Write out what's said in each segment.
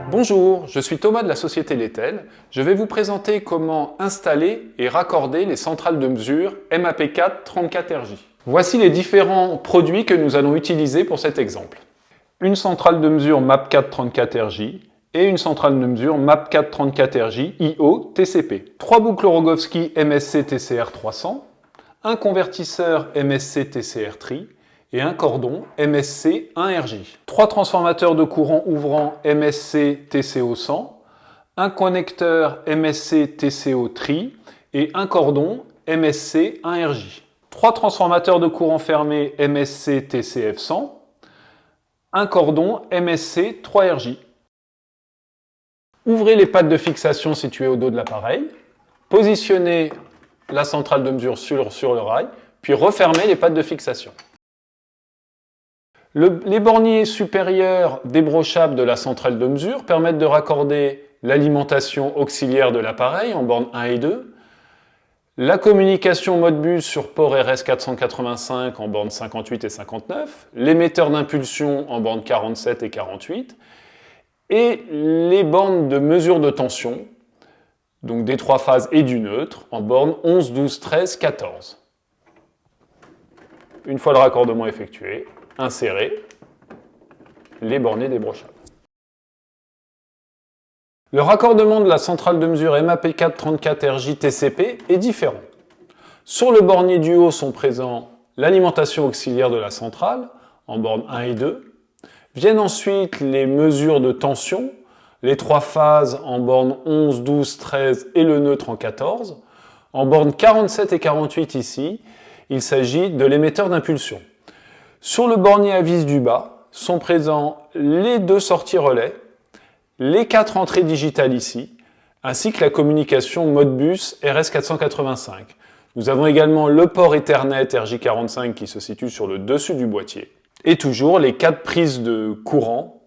Bonjour, je suis Thomas de la société Lettel. Je vais vous présenter comment installer et raccorder les centrales de mesure MAP4 34RJ. Voici les différents produits que nous allons utiliser pour cet exemple. Une centrale de mesure MAP4 34RJ et une centrale de mesure MAP4 34RJ IO TCP. 3 boucles Rogowski MSC TCR 300, un convertisseur MSC TCR Tri, et un cordon MSC 1RJ. 3 transformateurs de courant ouvrant MSC TCO 100, un connecteur MSC TCO Tri et un cordon MSC 1RJ. 3 transformateurs de courant fermé MSC TCF 100, un cordon MSC 3RJ. Ouvrez les pattes de fixation situées au dos de l'appareil, positionnez la centrale de mesure sur le rail, puis refermez les pattes de fixation. Les borniers supérieurs débrochables de la centrale de mesure permettent de raccorder l'alimentation auxiliaire de l'appareil en bornes 1 et 2, la communication Modbus sur port RS485 en bornes 58 et 59, l'émetteur d'impulsion en bornes 47 et 48, et les bornes de mesure de tension, donc des 3 phases et du neutre, en bornes 11, 12, 13, 14. Une fois le raccordement effectué, insérez les borniers débrochables. Le raccordement de la centrale de mesure MAP4 34RJ TCP est différent. Sur le bornier du haut sont présents l'alimentation auxiliaire de la centrale, en bornes 1 et 2. Viennent ensuite les mesures de tension, les 3 phases en bornes 11, 12, 13 et le neutre en 14. En bornes 47 et 48 ici, il s'agit de l'émetteur d'impulsion. Sur le bornier à vis du bas sont présents les 2 sorties relais, les 4 entrées digitales ici, ainsi que la communication Modbus RS485. Nous avons également le port Ethernet RJ45 qui se situe sur le dessus du boîtier. Et toujours les 4 prises de courant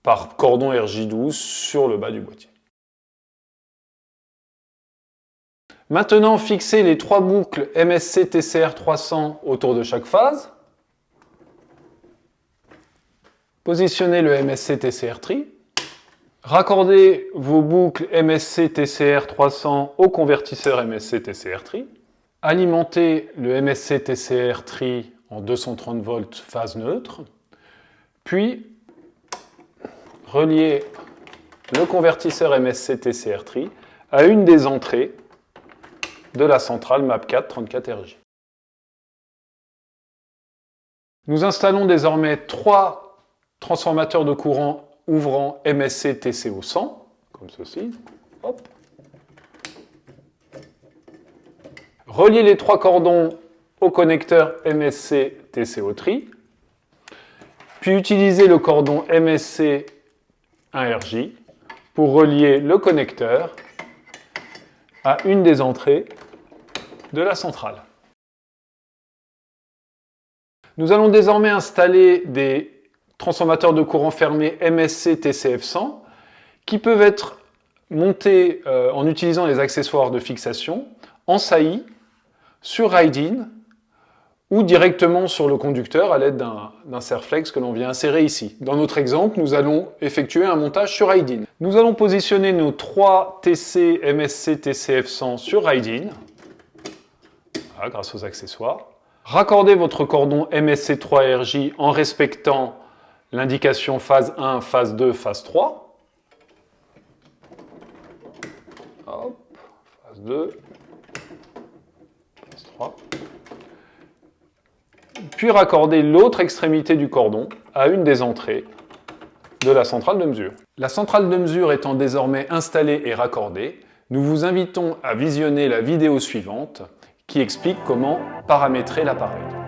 par cordon RJ12 sur le bas du boîtier. Maintenant, fixez les 3 boucles MSC TCR 300 autour de chaque phase. Positionnez le MSC TCR Tri. Raccordez vos boucles MSC TCR 300 au convertisseur MSC TCR Tri. Alimentez le MSC TCR Tri en 230 volts phase neutre. Puis, reliez le convertisseur MSC TCR Tri à une des entrées de la centrale MAP4 34RJ. Nous installons désormais 3 transformateurs de courant ouvrant MSC TCO 100, comme ceci. Hop. Reliez les 3 cordons au connecteur MSC TCO Tri, puis utilisez le cordon MSC 1RJ pour relier le connecteur à une des entrées de la centrale. Nous allons désormais installer des transformateurs de courant fermé MSC TCF 100 qui peuvent être montés en utilisant les accessoires de fixation en saillie, sur ride-in ou directement sur le conducteur à l'aide d'un serflex que l'on vient insérer ici. Dans notre exemple, nous allons effectuer un montage sur ride-in. Nous allons positionner nos 3 TC MSC TCF 100 sur ride-in, voilà, grâce aux accessoires. Raccordez votre cordon MSC 3RJ en respectant l'indication phase 1, phase 2, phase 3. Hop, phase 2, phase 3. Puis raccordez l'autre extrémité du cordon à une des entrées de la centrale de mesure. La centrale de mesure étant désormais installée et raccordée, nous vous invitons à visionner la vidéo suivante qui explique comment paramétrer l'appareil.